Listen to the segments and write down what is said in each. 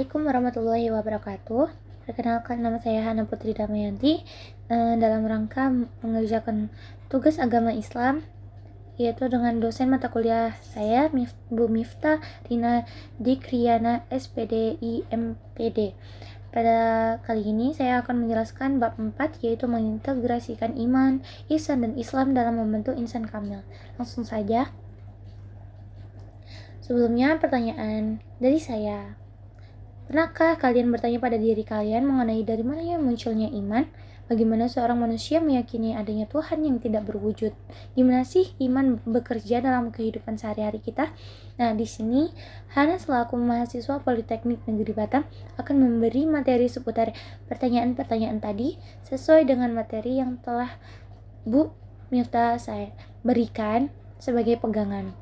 Assalamualaikum warahmatullahi wabarakatuh. Perkenalkan, nama saya Hana Putri Damayanti, dalam rangka mengerjakan tugas agama Islam, yaitu dengan dosen mata kuliah saya, Bu Miftah Rina Dikriana SPD IMPD. Pada kali ini saya akan menjelaskan bab 4, yaitu mengintegrasikan iman, ihsan, dan Islam dalam membentuk insan kamil. Langsung saja. Sebelumnya, pertanyaan dari saya. Pernahkah kalian bertanya pada diri kalian mengenai dari mana munculnya iman? Bagaimana seorang manusia meyakini adanya Tuhan yang tidak berwujud? Gimana sih iman bekerja dalam kehidupan sehari-hari kita? Nah, di sini Hana selaku mahasiswa Politeknik Negeri Batam akan memberi materi seputar pertanyaan-pertanyaan tadi sesuai dengan materi yang telah Bu Miftah saya berikan sebagai pegangan.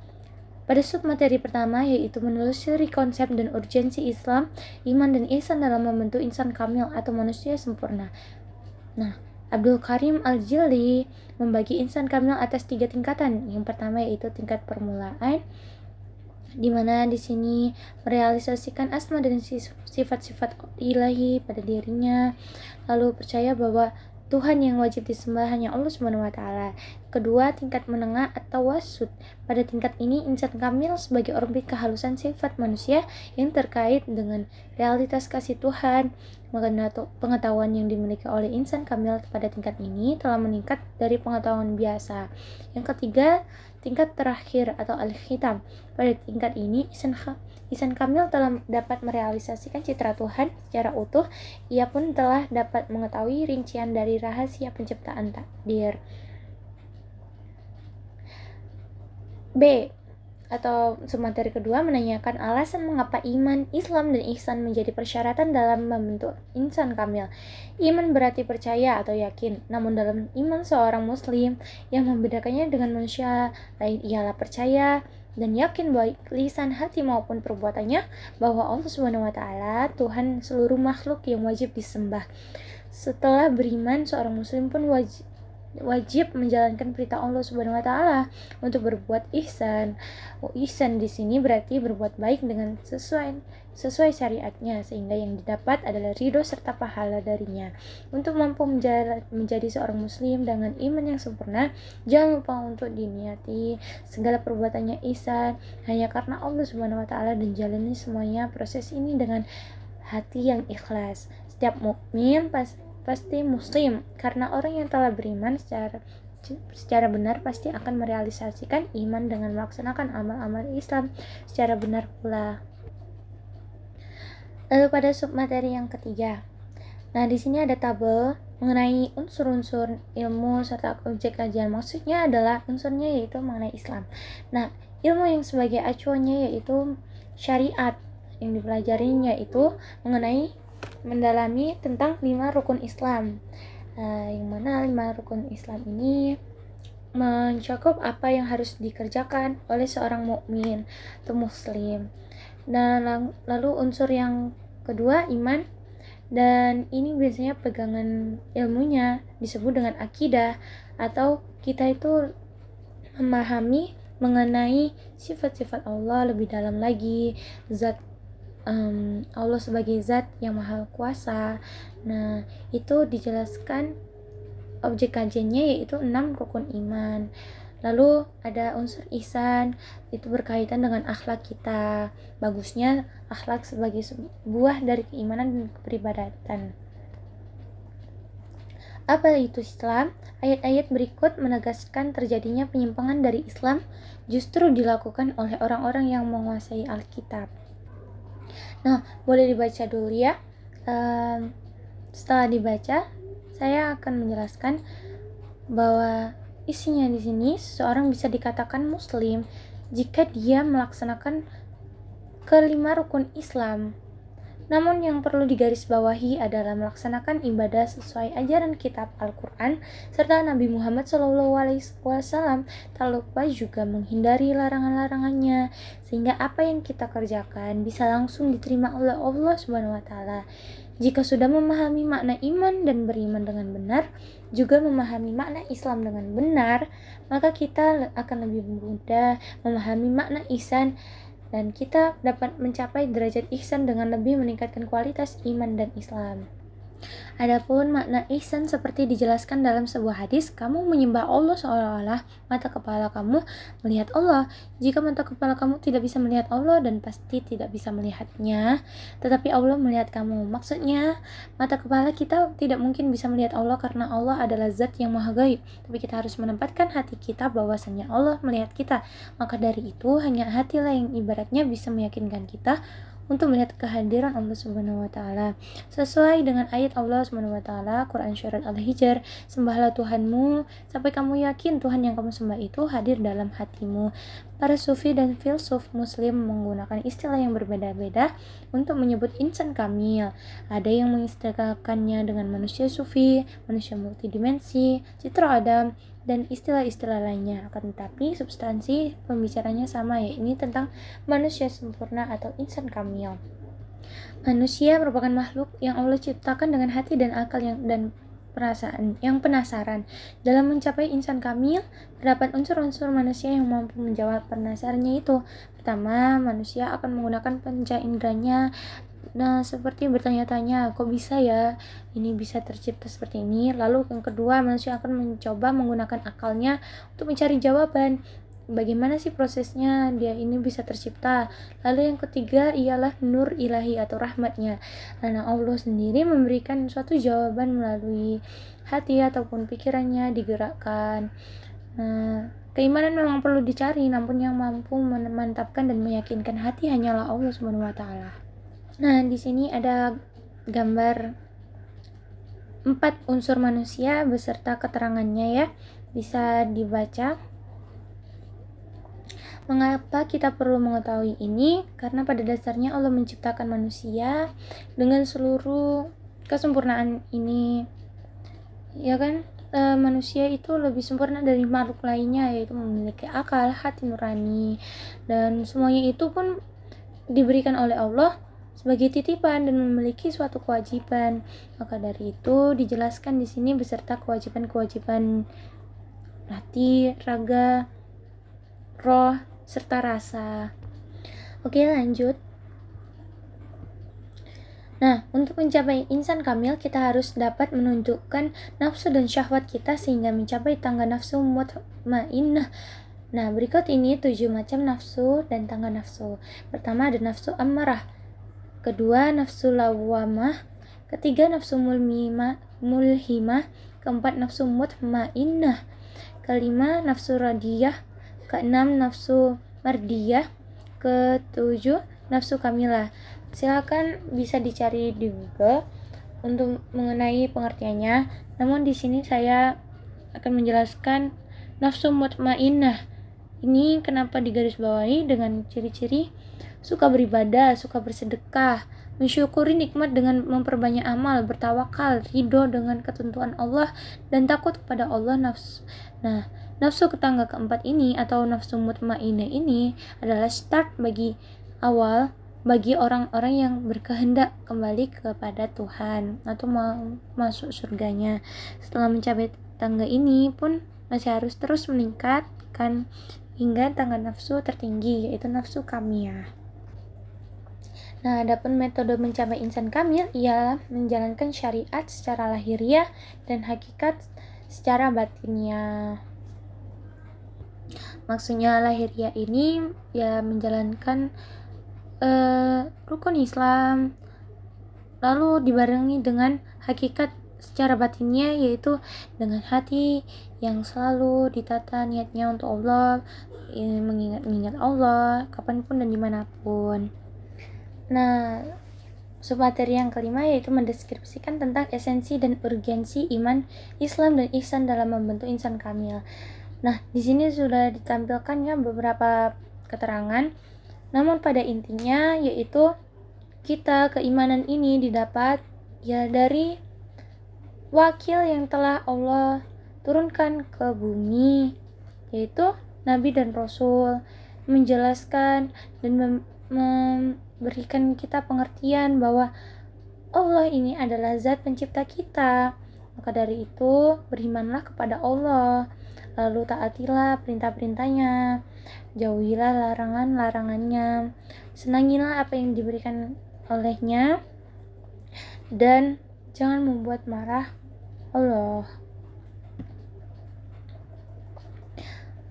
Pada submateri pertama, yaitu menelusuri konsep dan urgensi Islam, iman, dan ihsan dalam membentuk insan kamil atau manusia sempurna. Nah, Abdul Karim Al-Jilli membagi insan kamil atas 3 tingkatan. Yang pertama yaitu tingkat permulaan, di mana di sini merealisasikan asma dan sifat-sifat ilahi pada dirinya, lalu percaya bahwa Tuhan yang wajib disembah hanya Allah SWT. Kedua, tingkat menengah atau wasud. Pada tingkat ini, insan kamil sebagai orbit kehalusan sifat manusia yang terkait dengan realitas kasih Tuhan. Pengetahuan yang dimiliki oleh insan kamil pada tingkat ini telah meningkat dari pengetahuan biasa. Yang ketiga, tingkat terakhir atau al-khitam. Pada tingkat ini, insan kamil telah dapat merealisasikan citra Tuhan secara utuh. Ia pun telah dapat mengetahui rincian dari rahasia penciptaan takdir. B atau submateri kedua menanyakan alasan mengapa iman, Islam, dan ihsan menjadi persyaratan dalam membentuk insan kamil. Iman berarti percaya atau yakin, namun dalam iman seorang muslim yang membedakannya dengan manusia lain ialah percaya dan yakin baik lisan, hati maupun perbuatannya bahwa Allah SWT Tuhan seluruh makhluk yang wajib disembah. Setelah beriman, seorang muslim pun wajib menjalankan perintah Allah SWT untuk berbuat ihsan. Ihsan di sini berarti berbuat baik dengan sesuai syariatnya, sehingga yang didapat adalah ridho serta pahala darinya. Untuk mampu menjadi seorang muslim dengan iman yang sempurna, jangan lupa untuk diniati segala perbuatannya ihsan hanya karena Allah SWT dan jalani semuanya proses ini dengan hati yang ikhlas. Setiap mukmin pasti muslim, karena orang yang telah beriman secara benar pasti akan merealisasikan iman dengan melaksanakan amal-amal Islam secara benar pula. Lalu pada submateri yang ketiga, nah di sini ada tabel mengenai unsur-unsur ilmu serta objek kajian. Maksudnya adalah unsurnya yaitu mengenai Islam. Nah, ilmu yang sebagai acuannya yaitu syariat, yang dipelajarinya yaitu mengenai mendalami tentang 5 rukun Islam. Yang mana 5 rukun Islam ini mencakup apa yang harus dikerjakan oleh seorang mukmin atau muslim. Dan lalu unsur yang kedua iman, dan ini biasanya pegangan ilmunya disebut dengan akidah, atau kita itu memahami mengenai sifat-sifat Allah lebih dalam lagi, zat Allah sebagai zat yang maha kuasa. Nah, itu dijelaskan objek kajiannya yaitu 6 rukun iman. Lalu ada unsur ihsan, itu berkaitan dengan akhlak kita. Bagusnya akhlak sebagai sebuah dari keimanan dan kepribadian. Apa itu Islam? Ayat-ayat berikut menegaskan terjadinya penyimpangan dari Islam justru dilakukan oleh orang-orang yang menguasai Alkitab. Nah, boleh dibaca dulu ya. Setelah dibaca, saya akan menjelaskan bahwa isinya di sini seseorang bisa dikatakan muslim jika dia melaksanakan kelima rukun Islam. Namun yang perlu digarisbawahi adalah melaksanakan ibadah sesuai ajaran kitab Al-Quran serta Nabi Muhammad SAW. Tak lupa juga menghindari larangan-larangannya, sehingga apa yang kita kerjakan bisa langsung diterima oleh Allah SWT. Jika sudah memahami makna iman dan beriman dengan benar, juga memahami makna Islam dengan benar, maka kita akan lebih mudah memahami makna ihsan dan kita dapat mencapai derajat ihsan dengan lebih meningkatkan kualitas iman dan Islam. Adapun makna ihsan seperti dijelaskan dalam sebuah hadis, kamu menyembah Allah seolah-olah mata kepala kamu melihat Allah. Jika mata kepala kamu tidak bisa melihat Allah dan pasti tidak bisa melihatnya, tetapi Allah melihat kamu. Maksudnya, mata kepala kita tidak mungkin bisa melihat Allah karena Allah adalah zat yang maha gaib. Tapi kita harus menempatkan hati kita bahwasannya Allah melihat kita. Maka dari itu, hanya hatilah yang ibaratnya bisa meyakinkan kita untuk melihat kehadiran Allah Subhanahu wa taala. Sesuai dengan ayat Allah Subhanahu wa taala Quran Surat Al-Hijr, sembahlah Tuhanmu sampai kamu yakin Tuhan yang kamu sembah itu hadir dalam hatimu. Para sufi dan filsuf muslim menggunakan istilah yang berbeda-beda untuk menyebut insan kamil. Ada yang mengistilahkannya dengan manusia sufi, manusia multidimensi, citra Adam, dan istilah-istilah lainnya. Akan tetapi substansi pembicaranya sama, yaitu tentang manusia sempurna atau insan kamil. Manusia merupakan makhluk yang Allah ciptakan dengan hati dan akal dan perasaan yang penasaran. Dalam mencapai insan kamil, terdapat unsur-unsur manusia yang mampu menjawab penasarannya itu. Pertama, manusia akan menggunakan panca inderanya. Nah, seperti bertanya-tanya, kok bisa ya ini bisa tercipta seperti ini? Lalu yang kedua, manusia akan mencoba menggunakan akalnya untuk mencari jawaban. Bagaimana sih prosesnya dia ini bisa tercipta? Lalu yang ketiga ialah nur ilahi atau rahmatnya. Karena Allah sendiri memberikan suatu jawaban melalui hati ataupun pikirannya digerakkan. Nah, keimanan memang perlu dicari, namun yang mampu memantapkan dan meyakinkan hati hanyalah Allah Subhanahu wa taala. Nah, di sini ada gambar 4 unsur manusia beserta keterangannya ya. Bisa dibaca. Mengapa kita perlu mengetahui ini? Karena pada dasarnya Allah menciptakan manusia dengan seluruh kesempurnaan ini. Ya kan? Manusia itu lebih sempurna dari makhluk lainnya, yaitu memiliki akal, hati nurani, dan semuanya itu pun diberikan oleh Allah sebagai titipan dan memiliki suatu kewajiban. Maka dari itu dijelaskan di sini beserta kewajiban-kewajiban hati, raga, roh, serta rasa. Oke, lanjut. Nah, untuk mencapai insan kamil, kita harus dapat menunjukkan nafsu dan syahwat kita sehingga mencapai tangga nafsu mutmainnah. Nah, berikut ini 7 macam nafsu dan tangga nafsu. Pertama ada nafsu ammarah, kedua nafsu lawamah, ketiga nafsu mulhimah, keempat nafsu mutmainnah, kelima nafsu radiyah, keenam nafsu mardiyah, ketujuh nafsu kamilah. Silakan bisa dicari di Google untuk mengenai pengertiannya. Namun di sini saya akan menjelaskan nafsu mutmainnah. Ini kenapa digarisbawahi dengan ciri-ciri suka beribadah, suka bersedekah, mensyukuri nikmat dengan memperbanyak amal, bertawakal, ridho dengan ketentuan Allah, dan takut kepada Allah. Nafsu ketangga keempat ini atau nafsu mutmainnah ini adalah start bagi orang-orang yang berkehendak kembali kepada Tuhan atau mau masuk surganya. Setelah mencapai tangga ini pun masih harus terus meningkatkan hingga tangga nafsu tertinggi, yaitu nafsu kamiyah. Nah, adapun metode mencapai insan kamil ialah menjalankan syariat secara lahiriah dan hakikat secara batiniah. Maksudnya lahiriah ini ya menjalankan rukun Islam, lalu dibarengi dengan hakikat secara batinnya, yaitu dengan hati yang selalu ditata niatnya untuk Allah, mengingat Allah kapanpun dan dimanapun. Nah, submateri yang kelima yaitu mendeskripsikan tentang esensi dan urgensi iman, Islam, dan ihsan dalam membentuk insan kamil. Nah, di sini sudah ditampilkan ya beberapa keterangan. Namun pada intinya yaitu keimanan ini didapat ya dari wakil yang telah Allah turunkan ke bumi, yaitu Nabi dan Rasul, menjelaskan dan memberikan kita pengertian bahwa Allah ini adalah zat pencipta kita. Maka dari itu berimanlah kepada Allah. lalu taatilah perintah-perintahnya, jauhilah larangan-larangannya, senangilah apa yang diberikan olehnya, dan jangan membuat marah Allah.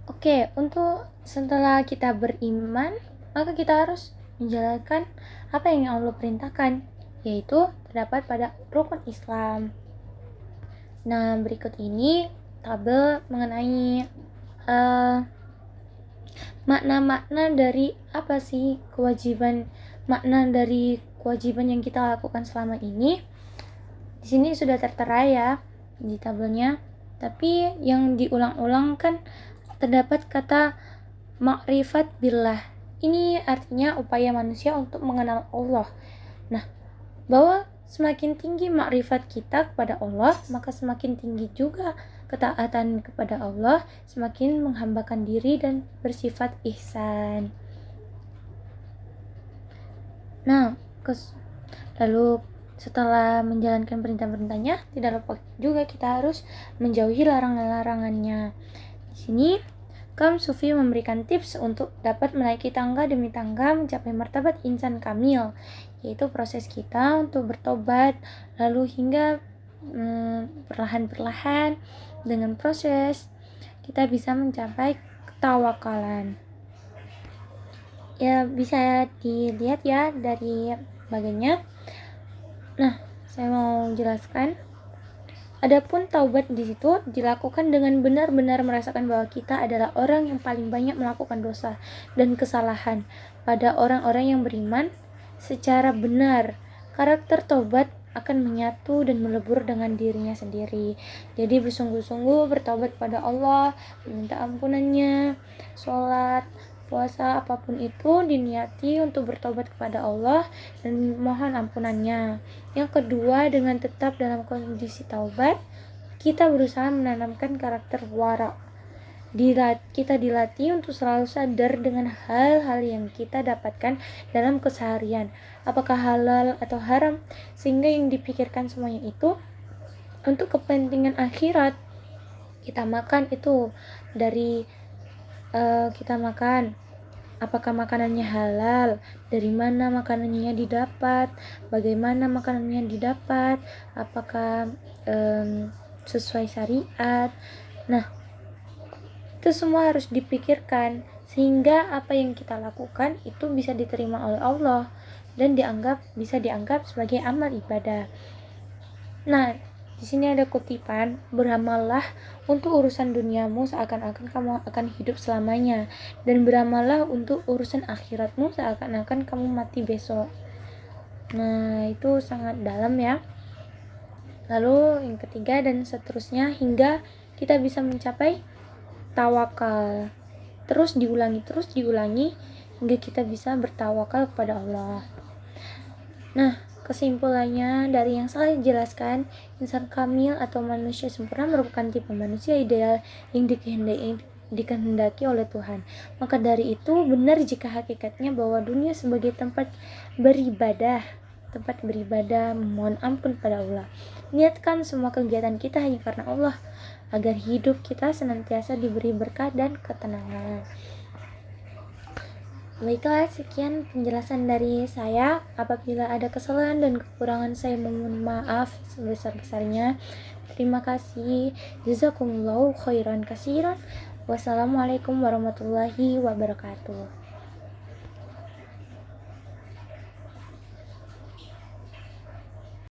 Oke, untuk setelah kita beriman, maka kita harus menjalankan apa yang Allah perintahkan, yaitu terdapat pada rukun Islam. Nah, berikut ini tabel mengenai makna-makna dari apa sih makna dari kewajiban yang kita lakukan selama ini. Di sini sudah tertera ya di tabelnya, tapi yang diulang-ulang kan terdapat kata makrifat billah. Ini artinya upaya manusia untuk mengenal Allah. Nah, bahwa semakin tinggi makrifat kita kepada Allah, maka semakin tinggi juga ketaatan kepada Allah, semakin menghambakan diri dan bersifat ihsan. Nah, lalu setelah menjalankan perintah-perintahnya, tidak lupa juga kita harus menjauhi larangan-larangannya. Di sini Kam Sufi memberikan tips untuk dapat menaiki tangga demi tangga mencapai martabat insan kamil, yaitu proses kita untuk bertobat, lalu hingga perlahan-perlahan dengan proses kita bisa mencapai ketawakalan. Ya, bisa dilihat ya dari bagiannya. Nah, saya mau jelaskan. Adapun taubat di situ dilakukan dengan benar-benar merasakan bahwa kita adalah orang yang paling banyak melakukan dosa dan kesalahan pada orang-orang yang beriman secara benar. Karakter taubat akan menyatu dan melebur dengan dirinya sendiri. Jadi bersungguh-sungguh bertaubat pada Allah, meminta ampunannya, sholat, puasa, apapun itu diniati untuk bertobat kepada Allah dan mohon ampunannya. Yang kedua, dengan tetap dalam kondisi taubat, kita berusaha menanamkan karakter wara. Kita dilatih untuk selalu sadar dengan hal-hal yang kita dapatkan dalam keseharian, apakah halal atau haram, sehingga yang dipikirkan semuanya itu untuk kepentingan akhirat. Kita makan itu dari kita makan, apakah makanannya halal, dari mana makanannya didapat, bagaimana makanannya didapat, apakah sesuai syariat. Nah, itu semua harus dipikirkan sehingga apa yang kita lakukan itu bisa diterima oleh Allah dan bisa dianggap sebagai amal ibadah. Nah, di sini ada kutipan, beramallah untuk urusan duniamu seakan-akan kamu akan hidup selamanya, dan beramallah untuk urusan akhiratmu seakan-akan kamu mati besok. Nah, itu sangat dalam ya. Lalu yang ketiga dan seterusnya hingga kita bisa mencapai tawakal. Terus diulangi hingga kita bisa bertawakal kepada Allah. Nah, kesimpulannya dari yang saya jelaskan, insan kamil atau manusia sempurna merupakan tipe manusia ideal yang dikehendaki oleh Tuhan. Maka dari itu benar jika hakikatnya bahwa dunia sebagai tempat beribadah, memohon ampun pada Allah. Niatkan semua kegiatan kita hanya karena Allah, agar hidup kita senantiasa diberi berkah dan ketenangan. Baiklah, sekian penjelasan dari saya. Apabila ada kesalahan dan kekurangan, saya mohon maaf sebesar-besarnya. Terima kasih. Jazakumullahu khairan katsiran. Wassalamualaikum warahmatullahi wabarakatuh.